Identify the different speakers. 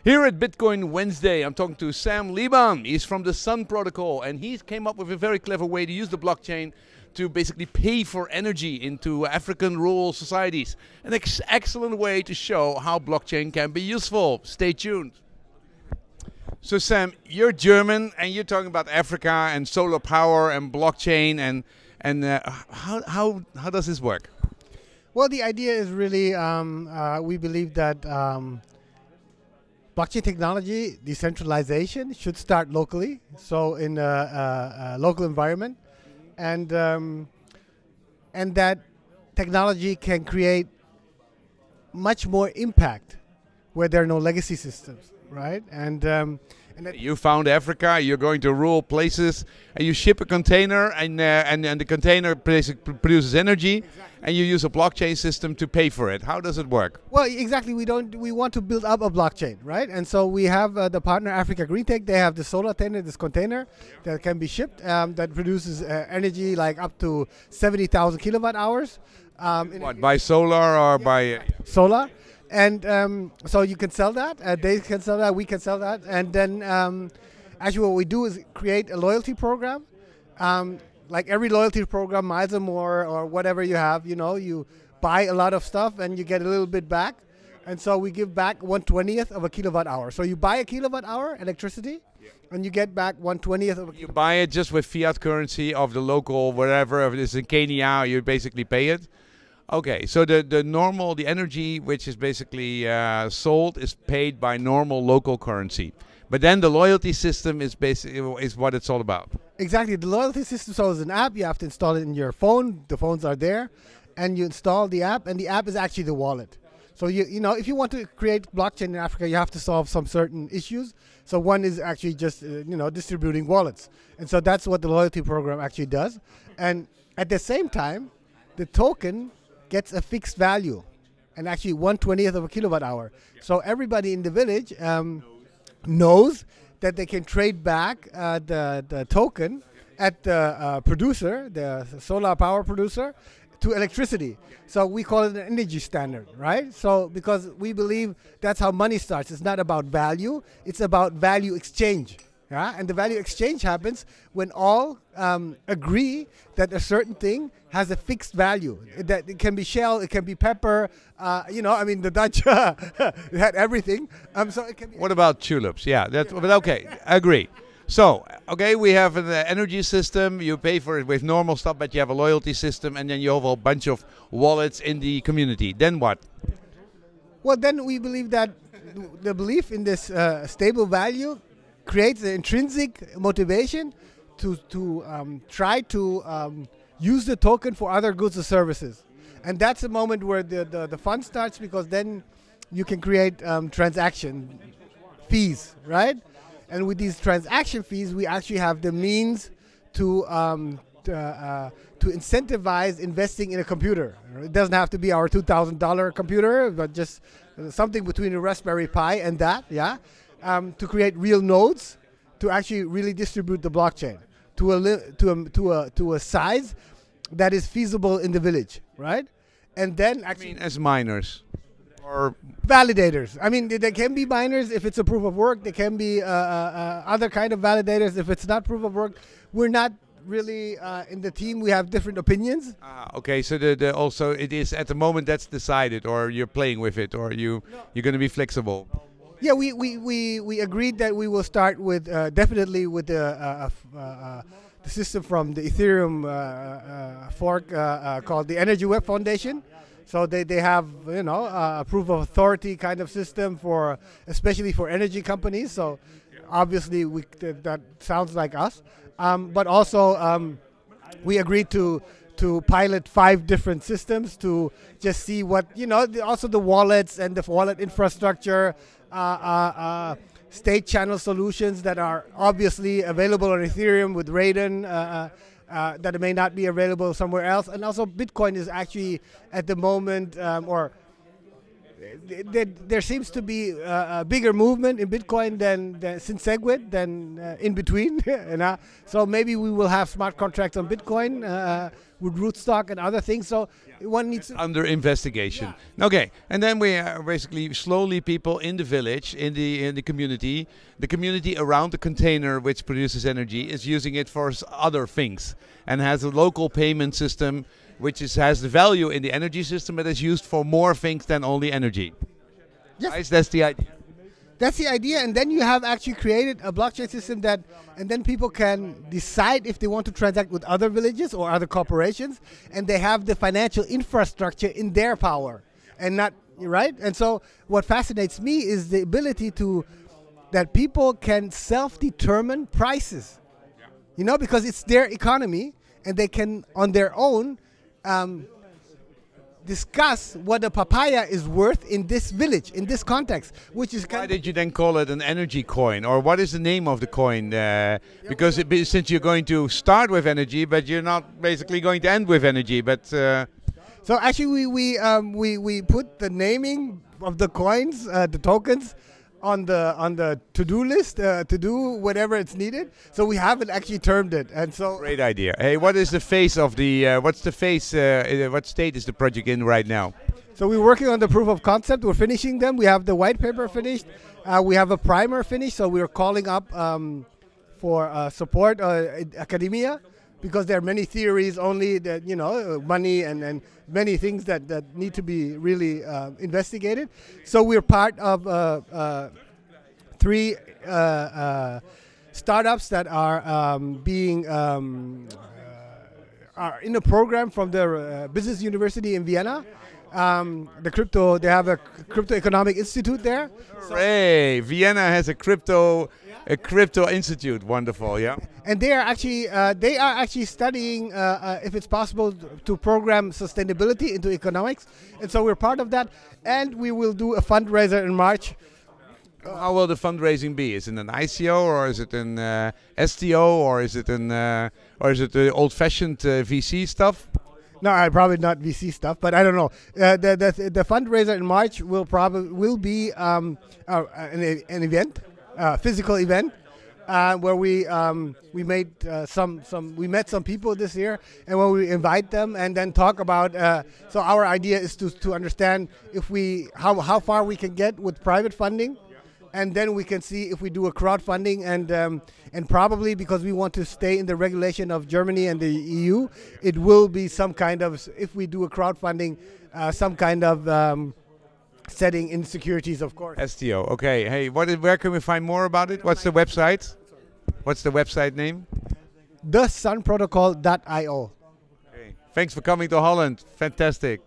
Speaker 1: Here at Bitcoin Wednesday, I'm talking to Sam Liban. He's from the Sun Protocol, and he came up with a very clever way to use the blockchain to basically pay for energy into African rural societies. An excellent way to show how blockchain can be useful. Stay tuned. So Sam, you're German, and you're talking about Africa and solar power and blockchain, and how does this work?
Speaker 2: Well, the idea is really, we believe that blockchain technology decentralization should start locally, so in a local environment, and that technology can create much more impact where there are no legacy systems, right? And
Speaker 1: you found Africa. You're going to rural places, and you ship a container, and the container basically produces energy, exactly. And you use a blockchain system to pay for it. How does it work?
Speaker 2: Well, exactly. We want to build up a blockchain, right? And so we have the partner Africa Green Tech. They have the solar container that can be shipped that produces energy like up to 70,000 kilowatt hours.
Speaker 1: What, by solar or by
Speaker 2: solar? And so you can sell that, they can sell that, we can sell that. And then actually what we do is create a loyalty program. Like every loyalty program, miles or more or whatever you have, you know, you buy a lot of stuff and you get a little bit back. And so we give back 1/20th of a kilowatt hour. So you buy a kilowatt hour electricity and you get back 1/20th of a
Speaker 1: You buy it just with fiat currency of the local, wherever, if it is in Kenya, you basically pay it. Okay, so the energy which is basically sold is paid by normal local currency, but then the loyalty system is what it's all about.
Speaker 2: Exactly, the loyalty system. So it's an app. You have to install it in your phone. The phones are there, and you install the app, and the app is actually the wallet. So you know, if you want to create blockchain in Africa, you have to solve some certain issues. So one is actually just you know, distributing wallets, and so that's what the loyalty program actually does. And at the same time, the token gets a fixed value, and actually 1/20th of a kilowatt hour. So everybody in the village knows that they can trade back the token at the producer, the solar power producer, to electricity. So we call it an energy standard, right? So because we believe that's how money starts. It's not about value, it's about value exchange. Yeah? And the value exchange happens when all agree that a certain thing has a fixed value. That it can be shell, it can be pepper. You know, I mean, the Dutch had everything. So it can be.
Speaker 1: What about tulips? Yeah, that's, but okay, I agree. So, okay, we have an energy system. You pay for it with normal stuff, but you have a loyalty system, and then you have a bunch of wallets in the community. Then what?
Speaker 2: Well, then we believe that the belief in this stable value creates an intrinsic motivation to try to use the token for other goods or services. And that's the moment where the fun starts, because then you can create transaction fees, right? And with these transaction fees, we actually have the means to incentivize investing in a computer. It doesn't have to be our $2,000 computer, but just something between a Raspberry Pi and that, yeah? To create real nodes, to actually really distribute the blockchain to a size that is feasible in the village, right? And then actually,
Speaker 1: I mean, as miners or
Speaker 2: validators. I mean, there can be miners if it's a proof of work. There can be other kind of validators if it's not proof of work. We're not really in the team. We have different opinions.
Speaker 1: Okay, so also it is at the moment that's decided, or you're playing with it, or you're going to be flexible.
Speaker 2: Yeah, we agreed that we will start with definitely with the system from the Ethereum fork called the Energy Web Foundation. So they have, you know, a proof of authority kind of system for, especially for energy companies. So obviously that sounds like us. But also we agreed to pilot 5 different systems to just see what, you know, also the wallets and the wallet infrastructure, state channel solutions that are obviously available on Ethereum with Raiden, that may not be available somewhere else. And also Bitcoin is actually at the moment, or there seems to be a bigger movement in Bitcoin than since SegWit, than in between. So maybe we will have smart contracts on Bitcoin with rootstock and other things. So one needs to
Speaker 1: Under investigation. Okay, and then we are basically slowly people in the village, in the community around the container which produces energy is using it for other things, and has a local payment system which has the value in the energy system, but is used for more things than only energy.
Speaker 2: Yes.
Speaker 1: Right? That's the idea.
Speaker 2: That's the idea, and then you have actually created a blockchain system and then people can decide if they want to transact with other villages or other corporations, and they have the financial infrastructure in their power, and not right. And so, what fascinates me is the ability that people can self-determine prices, because it's their economy, and they can on their own discuss what a papaya is worth in this village, in this context, which is
Speaker 1: Why did you then call it an energy coin, or what is the name of the coin? Because since you're going to start with energy, but you're not basically going to end with energy. But
Speaker 2: so actually, we put the naming of the coins, the tokens, on the to-do list to do whatever it's needed. So we haven't actually termed it, and so
Speaker 1: great idea. Hey, what is the phase of the? What's the phase? What state is the project in right now?
Speaker 2: So we're working on the proof of concept. We're finishing them. We have the white paper finished. We have a primer finished. So we're calling up for support academia, because there are many theories only that money and many things that need to be really investigated. So we're part of 3 startups that are being are in a program from the Business University in Vienna. They have a crypto economic institute there.
Speaker 1: Hooray! Vienna has a crypto institute. Wonderful, yeah.
Speaker 2: And they are actually studying if it's possible to program sustainability into economics, and so we're part of that. And we will do a fundraiser in March.
Speaker 1: How will the fundraising be? Is it an ICO, or is it an STO, or is it the old-fashioned VC stuff?
Speaker 2: No, probably not VC stuff, but I don't know. The fundraiser in March will be an event, physical event, where we met some people this year, and where we invite them and then talk about. So our idea is to understand how far we can get with private funding. And then we can see if we do a crowdfunding, and probably because we want to stay in the regulation of Germany and the EU, it will be some kind of, if we do a crowdfunding, some kind of setting in securities, of course.
Speaker 1: STO. Okay. Hey, where can we find more about it? What's the website? What's the website name?
Speaker 2: thesunprotocol.io.
Speaker 1: Okay. Thanks for coming to Holland. Fantastic.